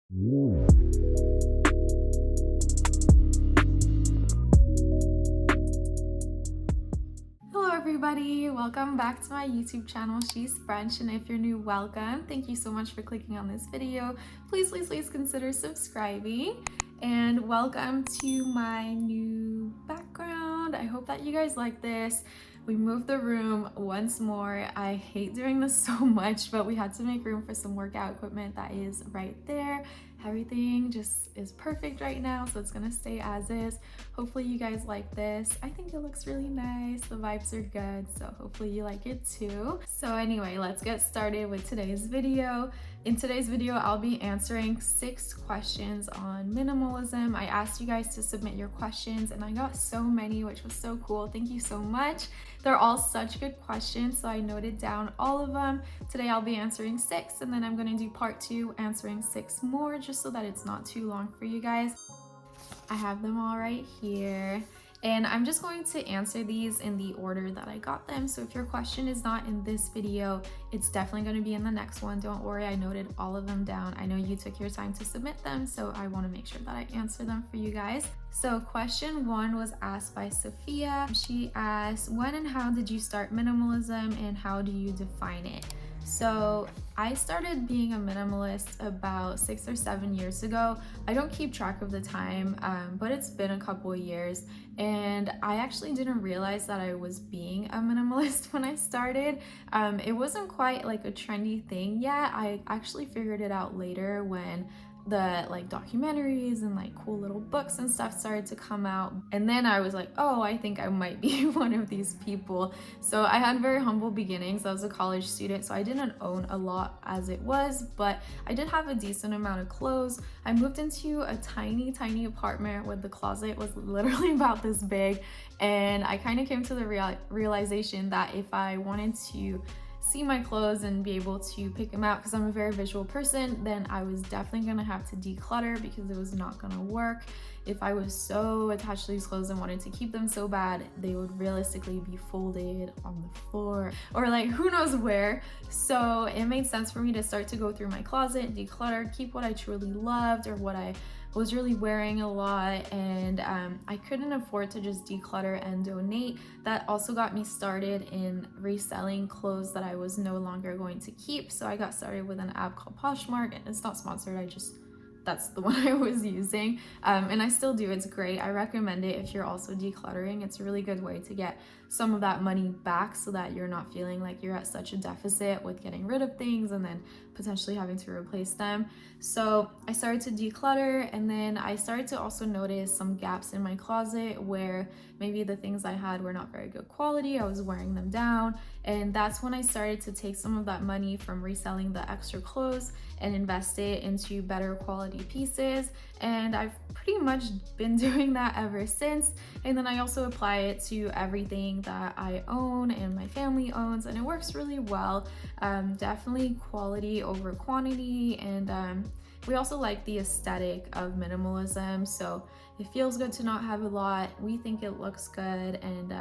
Hello everybody, welcome back to my YouTube channel, She's French, and if you're new, welcome. Thank you so much for clicking on this video. Please consider subscribing, and welcome to my new background. I hope that you guys like this. We moved the room once more. I hate doing this so much, but we had to make room for some workout equipment that is right there. Everything just is perfect right now, so it's gonna stay as is. Hopefully you guys like this. I think it looks really nice. The vibes are good, so hopefully you like it too. So anyway, let's get started with today's video. In today's video, I'll be answering 6 questions on minimalism. I asked you guys to submit your questions and I got so many, which was so cool. Thank you so much. They're all such good questions, so I noted down all of them. Today I'll be answering 6, and then I'm gonna do part 2 answering 6 more, just so that it's not too long for you guys. I have them all right here, and I'm just going to answer these in the order that I got them. So if your question is not in this video, it's definitely going to be in the next one. Don't worry, I noted all of them down. I know you took your time to submit them, so I want to make sure that I answer them for you guys. So question 1 was asked by Sophia. She asked, when and how did you start minimalism, and how do you define it? So I started being a minimalist about 6 or 7 years ago. I don't keep track of the time, but it's been a couple of years, and I actually didn't realize that I was being a minimalist when I started. It wasn't quite like a trendy thing yet. I actually figured it out later when the documentaries and cool little books and stuff started to come out, and then I was like, oh, I think I might be one of these people. So I had very humble beginnings. I was a college student, so I didn't own a lot as it was, but I did have a decent amount of clothes. I moved into a tiny apartment where the closet was literally about this big, and I kind of came to the realization that if I wanted to see my clothes and be able to pick them out, because I'm a very visual person, then I was definitely gonna have to declutter, because it was not gonna work. If I was so attached to these clothes and wanted to keep them so bad, they would realistically be folded on the floor or who knows where. So it made sense for me to start to go through my closet, declutter, keep what I truly loved or what I was really wearing a lot, and I couldn't afford to just declutter and donate. That also got me started in reselling clothes that I was no longer going to keep. So I got started with an app called Poshmark, and it's not sponsored, that's the one I was using, and I still do. It's great. I recommend it if you're also decluttering. It's a really good way to get some of that money back, so that you're not feeling like you're at such a deficit with getting rid of things and then potentially having to replace them. So I started to declutter, and then I started to also notice some gaps in my closet where maybe the things I had were not very good quality. I was wearing them down, and that's when I started to take some of that money from reselling the extra clothes and invest it into better quality pieces, and I've pretty much been doing that ever since. And then I also apply it to everything that I own and my family owns, and it works really well. Definitely quality over quantity, and we also like the aesthetic of minimalism, so it feels good to not have a lot. We think it looks good, and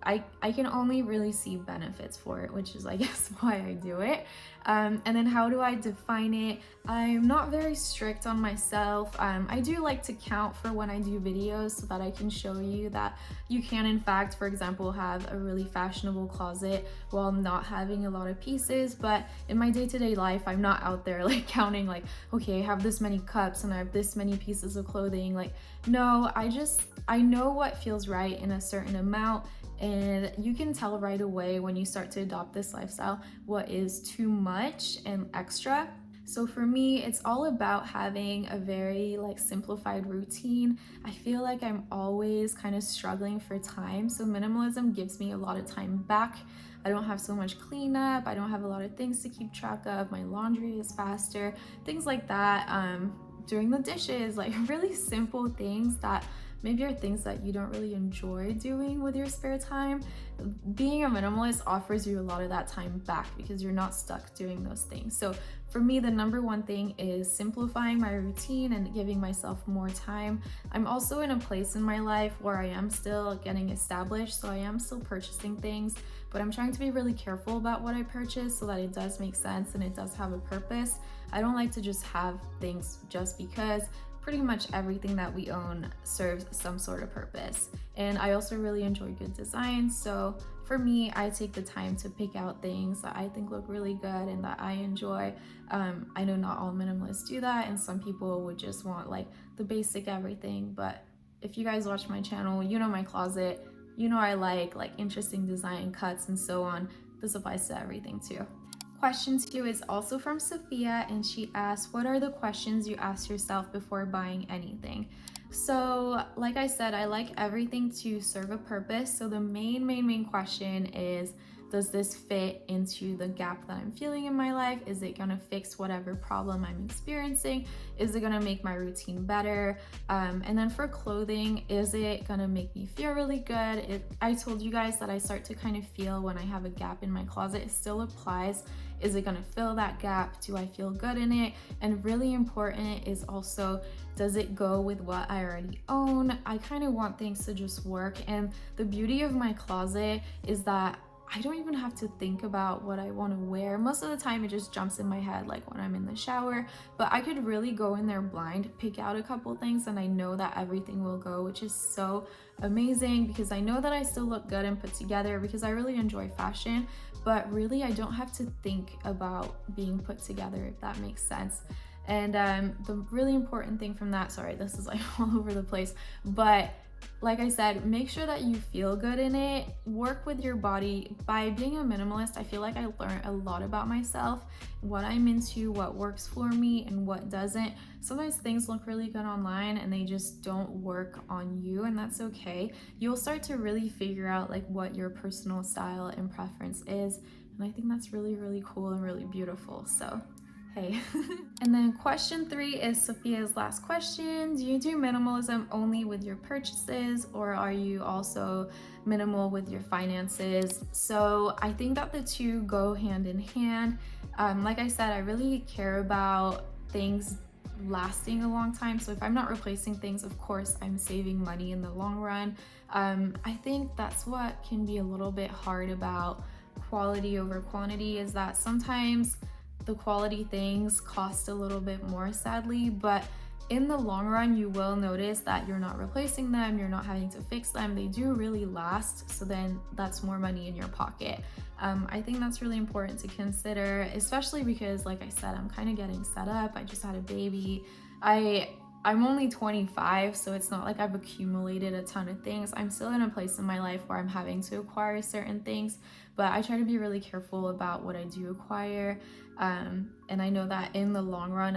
I can only really see benefits for it, which is I guess why I do it. And then how do I define it? I'm not very strict on myself. I do like to count for when I do videos, so that I can show you that you can in fact, for example, have a really fashionable closet while not having a lot of pieces. But in my day-to-day life, I'm not out there counting okay, I have this many cups and I have this many pieces of clothing. No, I know what feels right in a certain amount, and you can tell right away when you start to adopt this lifestyle what is too much and extra. So for me, it's all about having a very simplified routine. I feel like I'm always kind of struggling for time, so minimalism gives me a lot of time back. I don't have so much cleanup, I don't have a lot of things to keep track of, my laundry is faster, things like that. Doing the dishes, really simple things that maybe are things that you don't really enjoy doing with your spare time, being a minimalist offers you a lot of that time back because you're not stuck doing those things. So for me, the number one thing is simplifying my routine and giving myself more time. I'm also in a place in my life where I am still getting established, so I am still purchasing things, but I'm trying to be really careful about what I purchase so that it does make sense and it does have a purpose. I don't like to just have things just because. Pretty much everything that we own serves some sort of purpose. And I also really enjoy good design. So for me, I take the time to pick out things that I think look really good and that I enjoy. I know not all minimalists do that, and some people would just want like the basic everything. But if you guys watch my channel, you know my closet, you know I like interesting design cuts and so on. This applies to everything too. Question 2 is also from Sophia, and she asks, what are the questions you ask yourself before buying anything? So like I said, I like everything to serve a purpose. So the main question is, does this fit into the gap that I'm feeling in my life? Is it gonna fix whatever problem I'm experiencing? Is it gonna make my routine better? And then for clothing, is it gonna make me feel really good? I told you guys that I start to kind of feel when I have a gap in my closet. It still applies. Is it gonna fill that gap? Do I feel good in it? And really important is also, does it go with what I already own? I kind of want things to just work. And the beauty of my closet is that I don't even have to think about what I want to wear. Most of the time it just jumps in my head, like when I'm in the shower, but I could really go in there blind, pick out a couple things, and I know that everything will go, which is so amazing because I know that I still look good and put together because I really enjoy fashion, but really I don't have to think about being put together, if that makes sense. And the really important thing from that, sorry, this is like all over the place, but like I said, make sure that you feel good in it. Work with your body. By being a minimalist, I feel like I learned a lot about myself, what I'm into, what works for me, and what doesn't. Sometimes things look really good online and they just don't work on you, and that's okay. You'll start to really figure out like what your personal style and preference is, and I think that's really, really cool and really beautiful. So hey. And then question 3 is Sophia's last question. Do you do minimalism only with your purchases, or are you also minimal with your finances? So I think that the two go hand in hand. Like I said, I really care about things lasting a long time. So if I'm not replacing things, of course I'm saving money in the long run. I think that's what can be a little bit hard about quality over quantity, is that sometimes the quality things cost a little bit more, sadly, but in the long run you will notice that you're not replacing them, you're not having to fix them, they do really last, so then that's more money in your pocket. I think that's really important to consider, especially because like I said, I'm kind of getting set up. I just had a baby. I'm only 25, so it's not like I've accumulated a ton of things. I'm still in a place in my life where I'm having to acquire certain things, but I try to be really careful about what I do acquire. And I know that in the long run,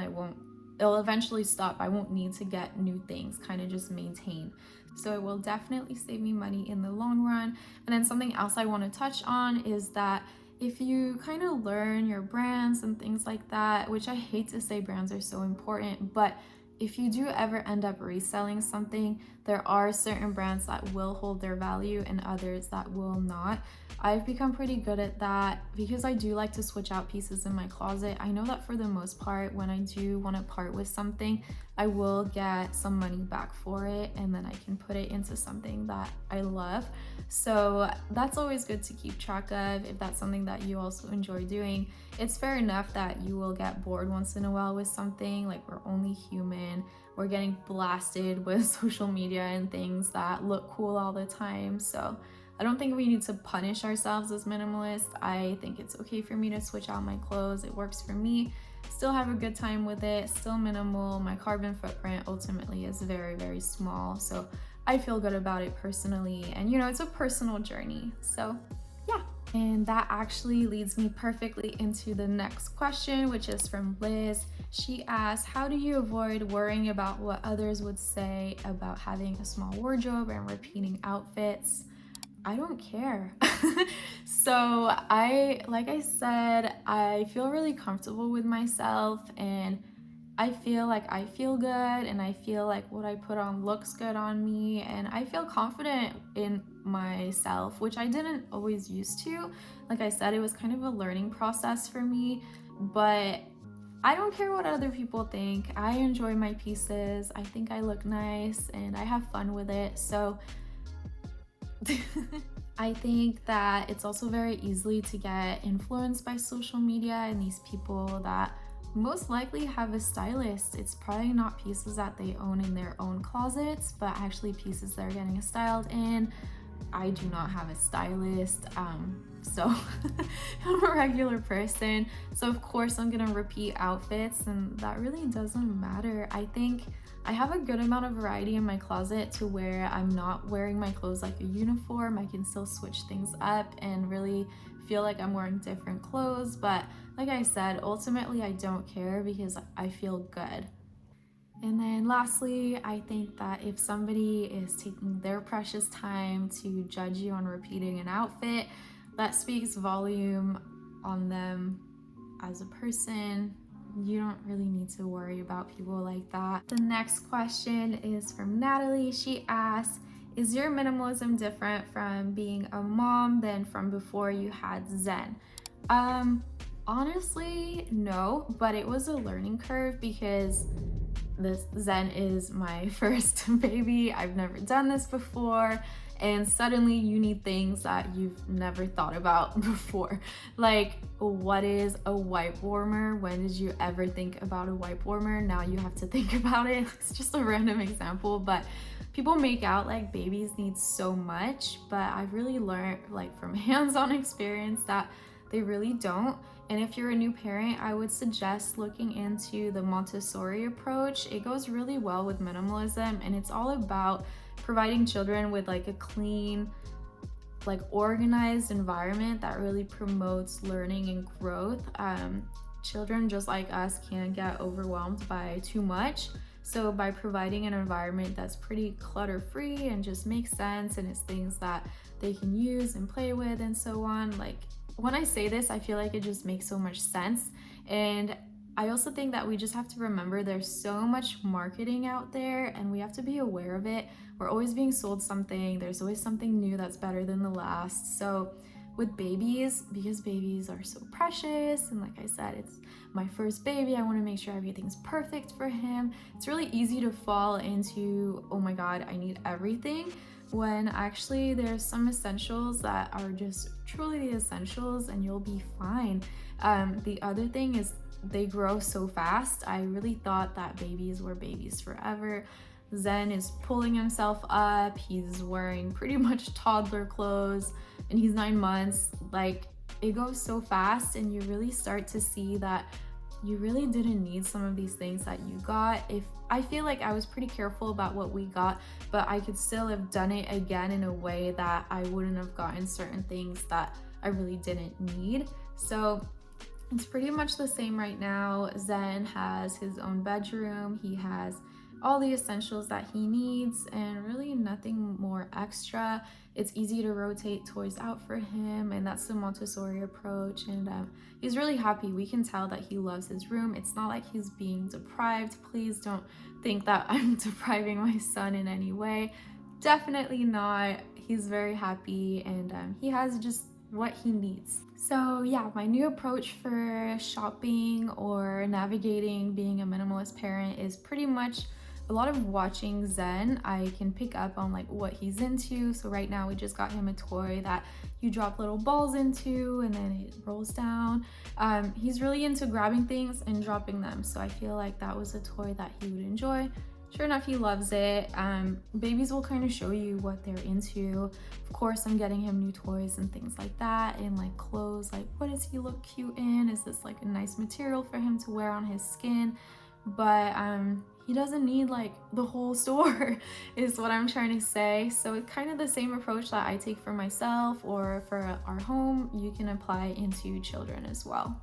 it'll eventually stop. I won't need to get new things, kind of just maintain. So it will definitely save me money in the long run. And then something else I want to touch on is that if you kind of learn your brands and things like that, which I hate to say brands are so important, but if you do ever end up reselling something, there are certain brands that will hold their value and others that will not. I've become pretty good at that because I do like to switch out pieces in my closet. I know that for the most part, when I do want to part with something, I will get some money back for it, and then I can put it into something that I love. So that's always good to keep track of if that's something that you also enjoy doing. It's fair enough that you will get bored once in a while with something, like we're only human. We're getting blasted with social media and things that look cool all the time. So I don't think we need to punish ourselves as minimalists. I think it's okay for me to switch out my clothes. It works for me. Still have a good time with it, still minimal. My carbon footprint ultimately is very, very small. So I feel good about it personally. And it's a personal journey. So yeah. And that actually leads me perfectly into the next question, which is from Liz. She asks, how do you avoid worrying about what others would say about having a small wardrobe and repeating outfits? I don't care. So like I said, I feel really comfortable with myself, and I feel like I feel good, and I feel like what I put on looks good on me, and I feel confident in myself, which I didn't always used to. Like I said, it was kind of a learning process for me, but I don't care what other people think. I enjoy my pieces. I think I look nice and I have fun with it. So I think that it's also very easily to get influenced by social media and these people that most likely have a stylist. It's probably not pieces that they own in their own closets, but actually pieces they're getting styled in. I do not have a stylist, so I'm a regular person. So of course I'm gonna repeat outfits, and that really doesn't matter. I think I have a good amount of variety in my closet to where I'm not wearing my clothes like a uniform. I can still switch things up and really feel like I'm wearing different clothes. But like I said, ultimately I don't care because I feel good. And then lastly, I think that if somebody is taking their precious time to judge you on repeating an outfit, that speaks volume on them as a person. You don't really need to worry about people like that. The next question is from Natalie. She asks, is your minimalism different from being a mom than from before you had Zen? Honestly, no, but it was a learning curve because this Zen is my first baby. I've never done this before, and suddenly you need things that you've never thought about before. Like, what is a wipe warmer? When did you ever think about a wipe warmer? Now you have to think about it. It's just a random example, but people make out like babies need so much, but I've really learned, like from hands-on experience, that they really don't. And if you're a new parent, I would suggest looking into the Montessori approach. It goes really well with minimalism, and it's all about providing children with like a clean, like organized environment that really promotes learning and growth. Children just like us can get overwhelmed by too much. So by providing an environment that's pretty clutter-free and just makes sense, and it's things that they can use and play with and so on, like when I say this, I feel like it just makes so much sense. And I also think that we just have to remember there's so much marketing out there, and we have to be aware of it. We're always being sold something. There's always something new that's better than the last. So with babies, because babies are so precious, and like I said, it's my first baby, I want to make sure everything's perfect for him. It's really easy to fall into, oh my God, I need everything, when actually there's some essentials that are just truly the essentials, and you'll be fine. The other thing is they grow so fast. I really thought that babies were babies forever. Zen is pulling himself up. He's wearing pretty much toddler clothes, and he's 9 months. Like, it goes so fast, and you really start to see that you really didn't need some of these things that you got. If I feel like I was pretty careful about what we got, but I could still have done it again in a way that I wouldn't have gotten certain things that I really didn't need. So it's pretty much the same right now. Zen has his own bedroom. He has all the essentials that he needs, and really nothing more extra. It's easy to rotate toys out for him, and that's the Montessori approach. And he's really happy. We can tell that he loves his room. It's not like he's being deprived. Please don't think that I'm depriving my son in any way. Definitely not. He's very happy, and he has just what he needs. So yeah, my new approach for shopping or navigating being a minimalist parent is pretty much a lot of watching Zen. I can pick up on like what he's into. So right now we just got him a toy that you drop little balls into and then it rolls down. He's really into grabbing things and dropping them. So I feel like that was a toy that he would enjoy. Sure enough, he loves it. Babies will kind of show you what they're into. Of course, I'm getting him new toys and things like that, and like clothes, like what does he look cute in? Is this like a nice material for him to wear on his skin? But he doesn't need like the whole store is what I'm trying to say. So it's kind of the same approach that I take for myself or for our home, you can apply into children as well.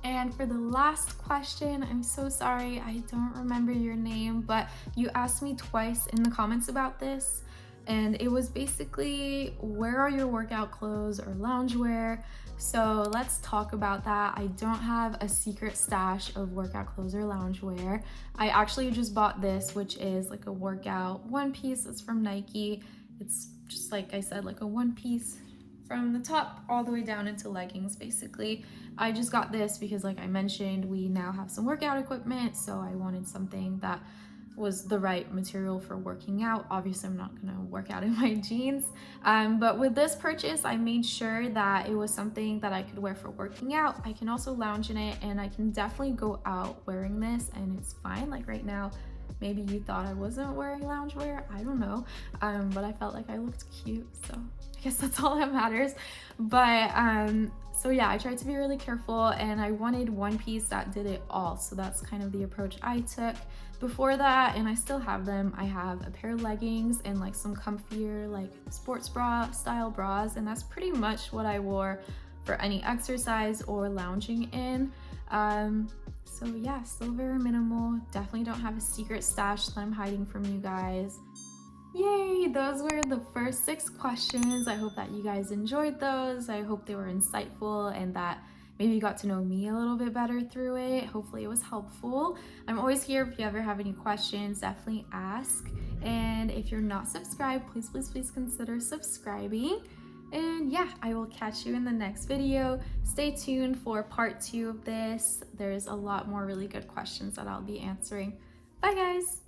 And for the last question, I'm so sorry, I don't remember your name, but you asked me twice in the comments about this. And it was basically, where are your workout clothes or loungewear? So let's talk about that. I don't have a secret stash of workout clothes or loungewear. I actually just bought this, which is like a workout one piece. It's from Nike. It's just like I said, like a one piece from the top all the way down into leggings basically. I just got this because like I mentioned, we now have some workout equipment, so I wanted something that was the right material for working out. Obviously, I'm not gonna work out in my jeans, but with this purchase, I made sure that it was something that I could wear for working out. I can also lounge in it, and I can definitely go out wearing this, and it's fine. Like right now, maybe you thought I wasn't wearing loungewear, I don't know, but I felt like I looked cute, so I guess that's all that matters. But so yeah, I tried to be really careful, and I wanted one piece that did it all, so that's kind of the approach I took. Before that, and I still have them, I have a pair of leggings and like some comfier like sports bra style bras, and that's pretty much what I wore for any exercise or lounging in. So yeah, still very minimal. Definitely don't have a secret stash that I'm hiding from you guys. Yay, those were the first 6 questions. I hope that you guys enjoyed those. I hope they were insightful and that maybe you got to know me a little bit better through it. Hopefully it was helpful. I'm always here if you ever have any questions, definitely ask. And if you're not subscribed, please consider subscribing. And yeah, I will catch you in the next video. Stay tuned for part 2 of this. There's a lot more really good questions that I'll be answering. Bye guys.